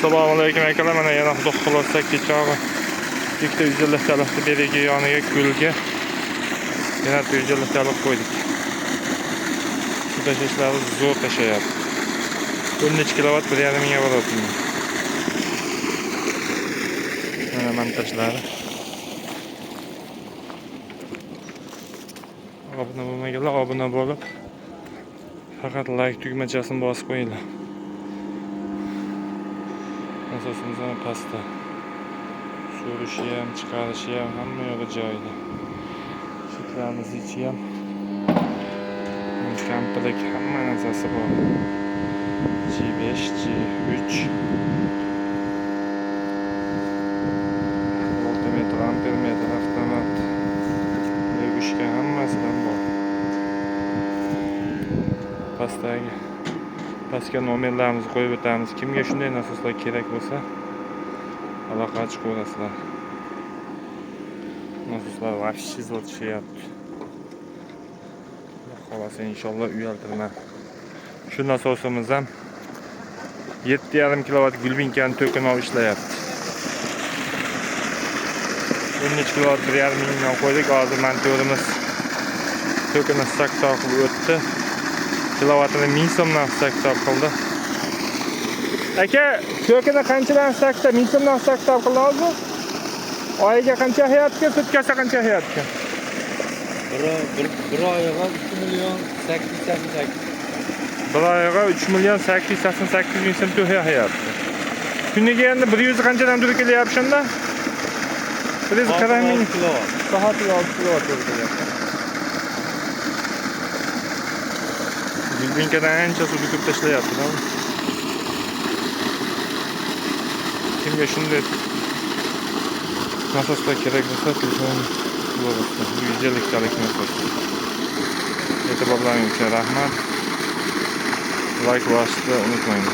Assalomualaykum akalar, mana yana xudo xolasa kechog'i ikkita 150 talikni berigi yoniga ko'lga yana 150 talik qo'ydik. Shu tashlashlari zo'r tashlayapti. 13 kilovat 1,5 mingga boradi. Mana montajlari. Obuna bo'lmaganlar obuna bo'lib, faqat like tugmachasini bosib qo'yinglar. Asosimiz ham pastda. So'rishi ham, chiqarishi ham hamma yo'g'i joyida. Shitlarimiz ichi ham komplet hamma narsasi bor. G5, G3 voltmetr, ampermetr, avtomat yurgishga hammasidan bor. Pastga nomerlarimizni qo'yib o'tamiz. Kimga shunday nasoslar kerak bo'lsa, aloqa chiqaverasizlar. Nasoslar vahshiy zotishyapti. Xolasa inshaalloh uyaltirman. Shu nasosimiz ham 7,5 kilovat gulbinkani to'kini olib ishlayapti. 13 kilovat 1,5 mingdan qo'ydik. Hozir montorimiz to'kini saktor qilib o'tdi. Kilovatini 1000 so'mdan saktor qildi. Aka, to'kini qanchadan saktor? 1000 so'mdan saktor qildi hozir? Oyiga qancha hayotga, sutkasi qancha hayotga? Bir oyiga 3 million 888. Bir oyiga 3 million 888 ming so'm to'y hayotga. Kuniga endi 100 qanchadan turib kelyapti shunda? 140 ming kilovat. Soatiga 6 kilovat turib kelyapti. Gulbinkadan ancha suv ko'p tashlayapti, to'g'ri? Kimga shunday nasoslar kerak bo'lsa, telefon bo'lyapti. 150 talik nasos. E'tiborlaringiz uchun rahmat. Like bosishni unutmang.